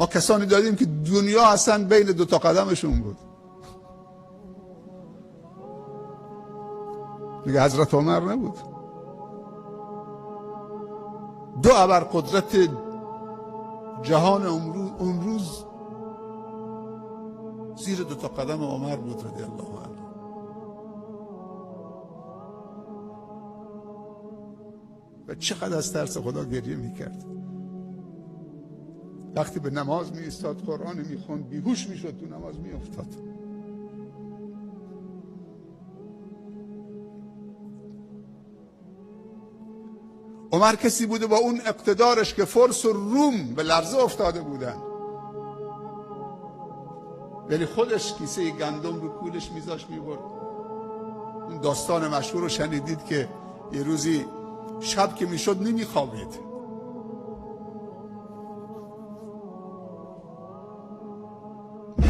ما کسانی دادیم که دنیا اصلا بین دو تا قدمشون بود. دیگه حضرت عمر نبود. دو ابرقدرت جهان امروز زیر دو تا قدم عمر بود رضی الله عنه. و چقدر از ترس خدا گریه میکرد. وقتی به نماز می ایستاد قرآن میخوند بیهوش میشد، تو نماز میافتاد. عمر کسی بوده با اون اقتدارش که فرس و روم به لرزه افتاده بودن، ولی خودش کیسه گندم رو کولش میذاشت میبرد. اون داستان مشهور رو شنیدید که یه روزی شب که میشد نمیخوابید،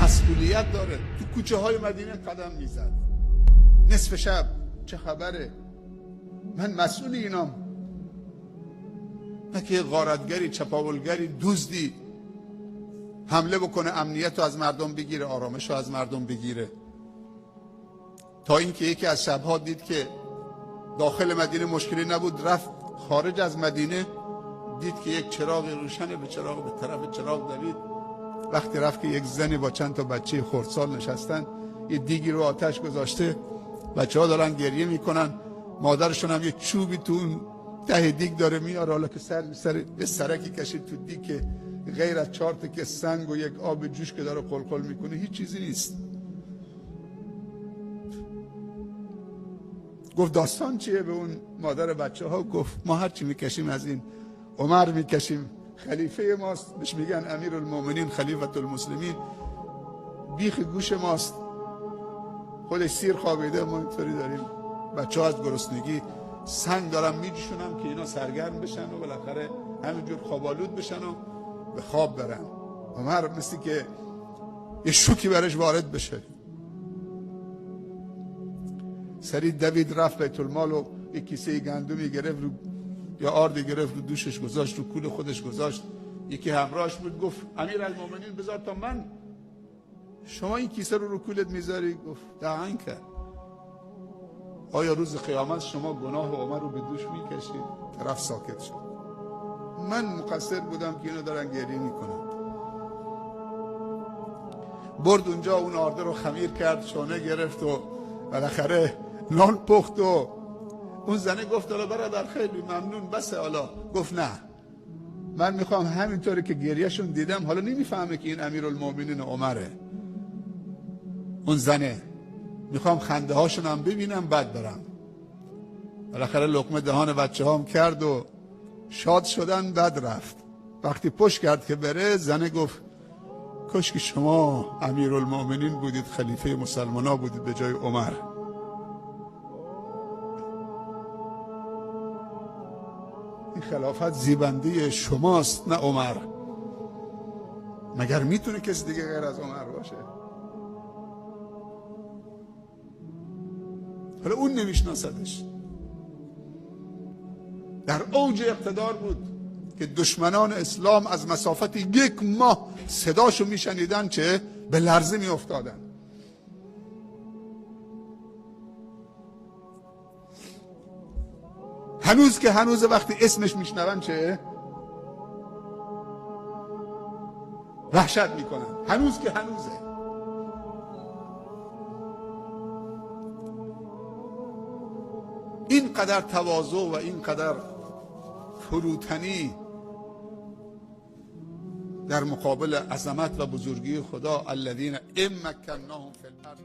مسئولیت داره. تو کوچه های مدینه قدم میزد، نصف شب چه خبره، من مسئول اینام. نه که غارتگری، چپاولگری، دزدی حمله بکنه امنیت رو از مردم بگیره، آرامش رو از مردم بگیره. تا اینکه یکی از شبها دید که داخل مدینه مشکلی نبود، رفت خارج از مدینه، دید که یک چراغ روشنه، به طرف چراغ دوید. وقتی رفت که یک زنی با چند تا بچه خردسال نشستن، یه دیگی رو آتش گذاشته، بچه ها دارن گریه میکنن، مادرشون هم یه چوبی تو اون ته دیگ داره میاره، حالا که سر یه سرکی کشید تو دیگ که غیر از 4 تکه سنگ و یک آب جوش که داره قلقل میکنه هیچ چیزی نیست. گفت داستان چیه؟ به اون مادر بچه ها گفت ما هرچی میکشیم از این عمر میکشیم، خلیفه ماست، بهش میگن امیر المومنین، خلیفت المسلمین، بیخ گوش ماست، خودش سیر خوابیده، ما اینطوری داریم بچه ها از گرسنگی سنگ دارم میجوشونم که اینا سرگرم بشن و بالاخره همینجور خوابالود بشن و به خواب برن. عمر مثل که یه شوکی برش وارد بشه، سریع دوید رفت بیت المال و یک کیسه گندمی گرفت، رو یا آردی گرفت، رو دوشش گذاشت، رو کول خودش گذاشت. یکی همراهش بود، گفت امیرالمومنین بذار تا من. شما این کیسه رو کولت میذاری؟ گفت دهن کرد. آیا روز قیامت شما گناه عمر رو به دوش میکشید؟ طرف ساکت شد. من مقصر بودم که اینو دارن گریه میکنن. برد اونجا، اون آرده رو خمیر کرد، شانه گرفت و بالاخره نان پخت و اون زنه گفت حالا برادر خیلی ممنون بسه حالا. گفت نه، من میخوام همینطوری که گریهشون دیدم، حالا نمیفهمه که این امیرالمومنین عمره. اون زنه میخوام خنده هاشون هم ببینم بعد برم. بالاخره لقمه دهان بچه هام کرد و شاد شدن، بعد رفت. وقتی پشت کرد که بره، زنه گفت کاش که شما امیرالمومنین بودید، خلیفه مسلمان ها بودید به جای عمر. این خلافت زیبنده شماست نه عمر. مگر میتونه کسی دیگه غیر از عمر باشه؟ حالا اون نمیشناسدش. در اوج اقتدار بود که دشمنان اسلام از مسافت 1 ماه صداشو میشنیدن چه به لرزه میافتادن. هنوز که هنوز وقتی اسمش میشنون چه وحشت میکنن. هنوز که هنوزه. اینقدر تواضع و اینقدر فروتنی در مقابل عظمت و بزرگی خدا. الذین ان مکناهم فی الارض